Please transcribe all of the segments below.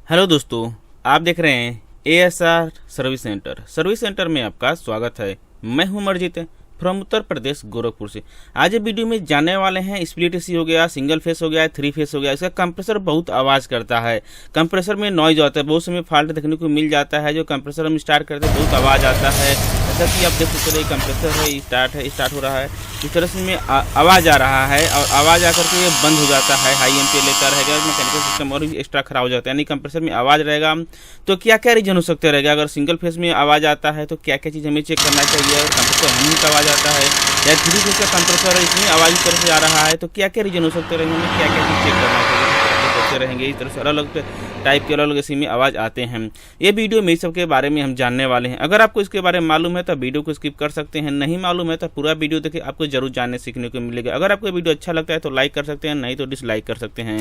Hello दोस्तों, आप देख रहे हैं ASR सर्विस सेंटर में आपका स्वागत है। मैं हूं अमरजीत फ्रॉम उत्तर प्रदेश गोरखपुर से। आज ये वीडियो में जानने वाले हैं स्प्लिट एसी हो गया, सिंगल फेस हो गया, 3 फेस हो गया। इसका कंप्रेसर बहुत आवाज़ करता है, कंप्रेसर में नॉइज आता है, बहुत समय फॉल्ट देखने को मिल जाता है। जो कंप्रेसर हम स्टार्ट करते हैं बहुत आवाज़ आता है। जैसा कि आप देख सकते हैं कंप्रेसर है स्टार्ट हो रहा है, इस तरह से में आवाज़ आ रहा है और आवाज़ आकर के ये बंद हो जाता है। हाई एम्पीयर लेकर रहेगा, मैकेनिकल सिस्टम और भी एक्स्ट्रा खराब हो जाता है। यानी कंप्रेसर में आवाज़ रहेगा तो क्या क्या रीजन हो सकते रहेगा। अगर सिंगल फेस में आवाज़ आता है तो क्या क्या चीज़ हमें चेक करना चाहिए। अगर कंप्रेसर हमें का आवाज़ आता है या 3 फेस का कंप्रेसर इसमें आवाज़ इस तरह से आ रहा है तो क्या क्या रीजन हो सकते रहेंगे, हमें क्या क्या चीज़ चेक करना चाहिए। रहेंगे इस तरह से अलग अलग टाइप के अलग अलग इसी में आवाज़ आते हैं। ये वीडियो में इस सब के बारे में हम जानने वाले हैं। अगर आपको इसके बारे में मालूम है तो वीडियो को स्किप कर सकते हैं, नहीं मालूम है तो पूरा वीडियो देखिए, आपको जरूर जानने सीखने को मिलेगा। अगर आपको वीडियो अच्छा लगता है तो लाइक कर सकते हैं, नहीं तो डिसलाइक कर सकते हैं।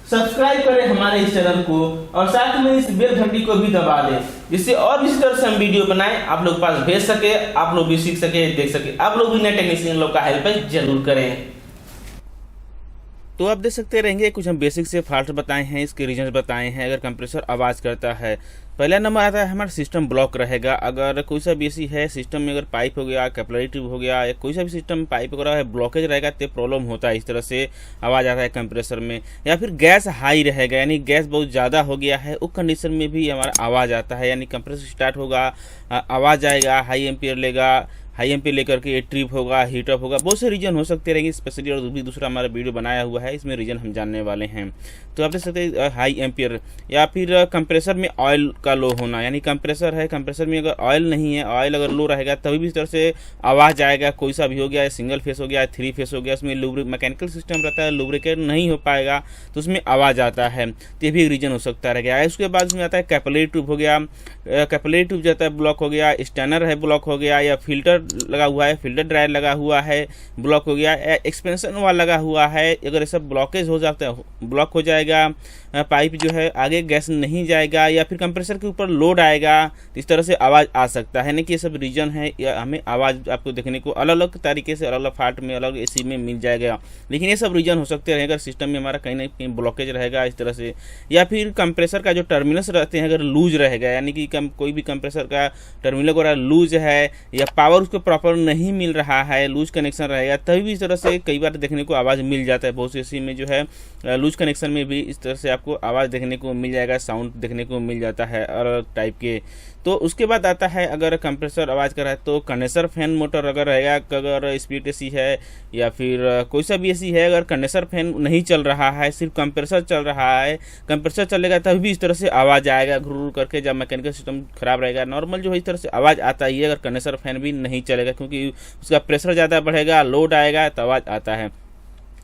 सब्सक्राइब करें हमारे इस चैनल को और साथ में इस बेल घंटी को भी दबा दें, जिससे और भी इस तरह से हम वीडियो बनाएं, आप लोग पास भेज सके, आप लोग भी सीख सके, देख सके। आप लोग भी नए टेक्नीशियन लोग का हेल्प जरूर करें। तो आप देख सकते रहेंगे कुछ हम बेसिक से फॉल्ट बताए हैं, इसके रीजन बताए हैं। अगर कंप्रेसर आवाज़ करता है, पहला नंबर आता है हमारा सिस्टम ब्लॉक रहेगा। अगर कोई सा भी एसी है, सिस्टम में अगर पाइप हो गया, कैपिलरी ट्यूब हो गया, या कोई सा भी सिस्टम में पाइप वगैरह है ब्लॉकेज रहेगा तो प्रॉब्लम होता है। इस तरह से आवाज़ आता है कंप्रेसर में। या फिर गैस हाई रहेगा, यानी गैस बहुत ज़्यादा हो गया है, उस कंडीशन में भी हमारा आवाज़ आता है। यानी कंप्रेसर स्टार्ट होगा, आवाज़ आएगा, हाई एम्पीयर लेगा, हाई एम्पीयर लेकर के ये ट्रिप होगा, हीटअप होगा, बहुत से रीजन हो सकते रहेंगे स्पेशली। और भी दूसरा हमारा वीडियो बनाया हुआ है, इसमें रीजन हम जानने वाले हैं। तो आप देख सकते हैं हाई एम्पीयर या फिर कंप्रेसर में ऑयल का लो होना। यानी कंप्रेसर है, कंप्रेसर में अगर ऑयल नहीं है, ऑयल अगर लो रहेगा तभी भी इस तरह से आवाज़ आएगा। कोई सा भी हो गया, सिंगल फेस हो गया, 3 फेस हो गया, उसमें मैकेनिकल सिस्टम रहता है, लुब्रिकेट नहीं हो पाएगा तो उसमें आवाज़ आता है, तो ये भी रीजन हो सकता रहेगा। उसके बाद उसमें आता है कैपिलरी ट्यूब हो गया, कैपिलरी ट्यूब जाता है ब्लॉक हो गया, स्टैनर है ब्लॉक हो गया, या फिल्टर लगा हुआ है, फिल्टर ड्रायर लगा हुआ है ब्लॉक हो गया, एक्सपेंशन वाल लगा हुआ है। अगर ये सब ब्लॉकेज हो जाता है, ब्लॉक हो जाएगा, पाइप जो है आगे गैस नहीं जाएगा, या फिर कंप्रेसर के ऊपर लोड आएगा, तो इस तरह से आवाज़ आ सकता है। यानी कि ये सब रीजन है, या हमें आवाज़ आपको देखने को अलग अलग तरीके से अलग अलग फाल्ट में अलग एसी में मिल जाएगा। लेकिन ये सब रीजन हो सकते हैं अगर सिस्टम में हमारा कहीं ना कहीं ब्लॉकेज रहेगा इस तरह से, या फिर कंप्रेसर का जो टर्मिनल्स रहते हैं अगर लूज रहेगा, यानी कि कोई भी कंप्रेसर का टर्मिनल वगैरह लूज है या पावर उसको प्रॉपर नहीं मिल रहा है, लूज कनेक्शन रहेगा, तभी भी इस तरह से कई बार देखने को आवाज़ मिल जाता है। बहुत सी एसी में जो है लूज कनेक्शन में भी इस तरह से आपको आवाज़ देखने को मिल जाएगा, साउंड देखने को मिल जाता है अलग टाइप के। तो उसके बाद आता है अगर कंप्रेसर आवाज़ कर रहा है तो कंडेंसर फैन मोटर अगर रहेगा, अगर स्प्लिट एसी है या फिर कोई सा भी एसी है, अगर कंडेंसर फैन नहीं चल रहा है, सिर्फ कंप्रेसर चल रहा है, कंप्रेसर चलेगा तभी भी इस तरह से आवाज़ आएगा घुर करके। जब मैकेनिकल सिस्टम खराब रहेगा, नॉर्मल जो है इस तरह से आवाज़ आता ही है अगर कंडेंसर फैन भी नहीं चलेगा, क्योंकि उसका प्रेशर ज़्यादा बढ़ेगा, लोड आएगा तो आवाज़ आता है।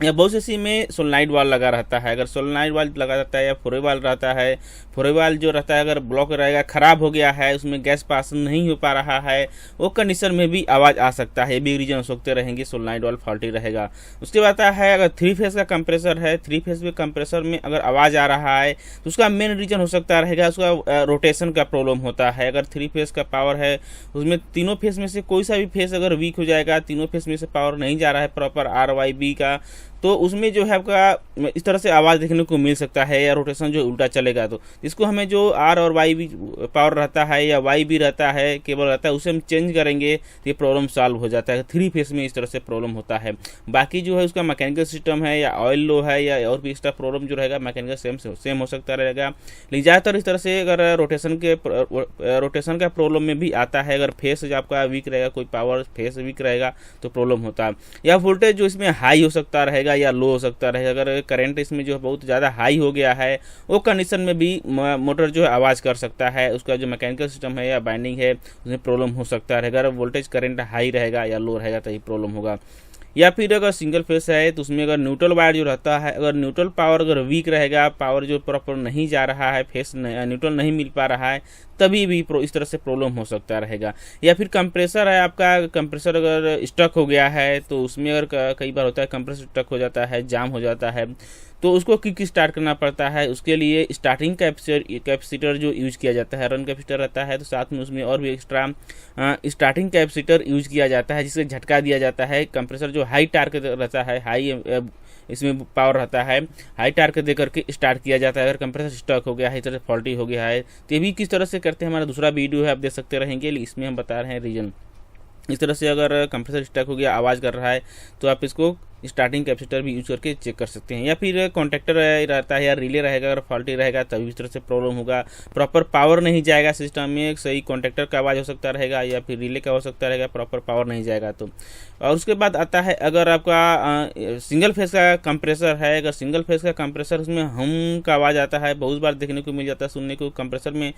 या बहुत से एसी में सोलेनाइड वाल्व लगा रहता है, अगर सोलेनाइड वाल्व लगा रहता है या फोरे वाल्व रहता है, फोरे वाल्व जो रहता है अगर ब्लॉक रहेगा, खराब हो गया है, उसमें गैस पास नहीं हो पा रहा है, वो कंडीशन में भी आवाज़ आ सकता है। ये भी रीजन हो सकते रहेंगे, सोलेनाइड वाल्व फॉल्टी रहेगा। उसके बाद आता है अगर 3 फेस का कंप्रेसर है, 3 फेस के कंप्रेसर में अगर आवाज़ आ रहा है तो उसका मेन रीजन हो सकता रहेगा उसका रोटेशन का प्रॉब्लम होता है। अगर 3 फेस का पावर है, उसमें तीनों फेस में से कोई सा भी फेस अगर वीक हो जाएगा, तीनों फेस में से पावर नहीं जा रहा है प्रॉपर RYB का, तो उसमें जो है आपका इस तरह से आवाज़ देखने को मिल सकता है, या रोटेशन जो उल्टा चलेगा तो इसको हमें जो R और YB पावर रहता है या YB रहता है, केबल रहता है, उसे हम चेंज करेंगे तो ये प्रॉब्लम सॉल्व हो जाता है। 3 फेस में इस तरह से प्रॉब्लम होता है। बाकी जो है उसका मैकेनिकल सिस्टम है या ऑयल लो है या और भी एक्स्ट्रा प्रॉब्लम जो रहेगा मैकेनिकल सेम हो सकता रहेगा। लेकिन ज़्यादातर इस तरह से अगर रोटेशन का प्रॉब्लम में भी आता है, अगर फेस आपका वीक रहेगा, कोई पावर फेस वीक रहेगा तो प्रॉब्लम होता है। या वोल्टेज जो इसमें हाई हो सकता रहेगा या लो हो सकता रहेगा, अगर करंट इसमें जो है बहुत ज़्यादा हाई हो गया है, वो कंडीशन में भी मोटर जो है आवाज़ कर सकता है। उसका जो मैकेनिकल सिस्टम है या बाइंडिंग है उसमें प्रॉब्लम हो सकता रहेगा। अगर वोल्टेज करंट हाई रहेगा या लो रहेगा तो ही प्रॉब्लम होगा। या फिर अगर सिंगल फेस है तो उसमें अगर न्यूट्रल वायर जो रहता है, अगर न्यूट्रल पावर अगर वीक रहेगा, पावर जो प्रॉपर नहीं जा रहा है, फेस न्यूट्रल नहीं मिल पा रहा है, तभी भी इस तरह से प्रॉब्लम हो सकता रहेगा। या फिर कंप्रेसर है आपका, कंप्रेसर अगर स्टक हो गया है तो उसमें अगर कई बार होता है कंप्रेसर स्टक हो जाता है, जाम हो जाता है, तो उसको किक स्टार्ट करना पड़ता है। उसके लिए स्टार्टिंग कैपेसिटर जो यूज किया जाता है, रन कैपेसिटर रहता है तो साथ में उसमें और भी एक्स्ट्रा स्टार्टिंग कैपेसिटर यूज किया जाता है, जिससे झटका दिया जाता है। कंप्रेसर जो हाई टार्क रहता है, हाई इसमें पावर रहता है, हाई टार्क दे करके स्टार्ट किया जाता है। अगर कंप्रेसर स्टॉक हो गया है, इस तरह से फॉल्टी हो गया है, तो ये भी किस तरह से करते हैं हमारा दूसरा वीडियो है, आप देख सकते रहेंगे। इसमें हम बता रहे हैं रीजन। इस तरह से अगर कंप्रेसर स्टक हो गया, आवाज़ कर रहा है, तो आप इसको स्टार्टिंग कैपेसिटर भी यूज करके चेक कर सकते हैं। या फिर कॉन्टैक्टर रहता है या रिले रहेगा, अगर फॉल्टी रहेगा तभी इस तरह से प्रॉब्लम होगा। प्रॉपर पावर नहीं जाएगा सिस्टम में, सही कॉन्टैक्टर का आवाज़ हो सकता रहेगा या फिर रिले का हो सकता रहेगा, प्रॉपर पावर नहीं जाएगा तो। और उसके बाद आता है अगर आपका सिंगल फेस का कंप्रेसर है, अगर सिंगल फेस का कंप्रेसर उसमें हम का आवाज़ आता है, बहुत बार देखने को मिल जाता है, सुनने को कंप्रेसर में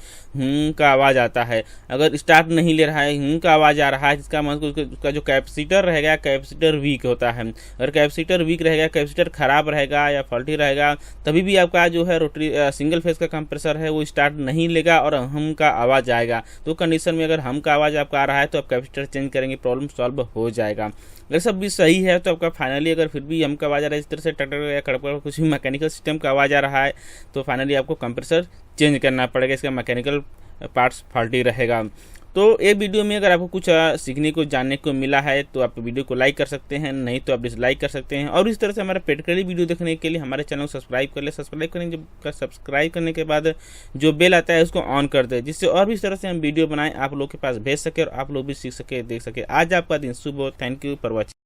का आवाज़ आता है। अगर स्टार्ट नहीं ले रहा है, का आवाज़ आ रहा है, जिसका मतलब उसका जो कैपेसिटर रहेगा, कैपेसिटर वीक होता है। अगर कैपेसिटर वीक रहेगा, कैपेसिटर खराब रहेगा या फॉल्टी रहेगा, तभी भी आपका जो है रोटरी सिंगल फेस का कंप्रेसर है वो स्टार्ट नहीं लेगा और हम का आवाज़ आएगा। तो कंडीशन में अगर हम का आवाज़ आपका आ रहा है तो आप कैपेसिटर चेंज करेंगे, प्रॉब्लम सॉल्व हो जाएगा। अगर सब भी सही है तो आपका फाइनली अगर फिर भी हम का आवाज़ आ रहा है, इस तरह से टटर या कड़कड़ कुछ भी मैकेनिकल सिस्टम का आवाज़ आ रहा है, तो फाइनली आपको कंप्रेसर चेंज करना पड़ेगा, इसका मैकेनिकल पार्ट्स फॉल्टी रहेगा। तो ये वीडियो में अगर आपको कुछ सीखने को जानने को मिला है तो आप वीडियो को लाइक कर सकते हैं, नहीं तो आप डिसलाइक कर सकते हैं। और इस तरह से हमारा प्रैक्टिकली वीडियो देखने के लिए हमारे चैनल को सब्सक्राइब कर ले। सब्सक्राइब करने के बाद जो बेल आता है उसको ऑन कर दे, जिससे और भी इस तरह से हम वीडियो बनाएं, आप लोग के पास भेज सके और आप लोग भी सीख सके, देख सके। आज आपका दिन शुभ हो। Thank you for watching.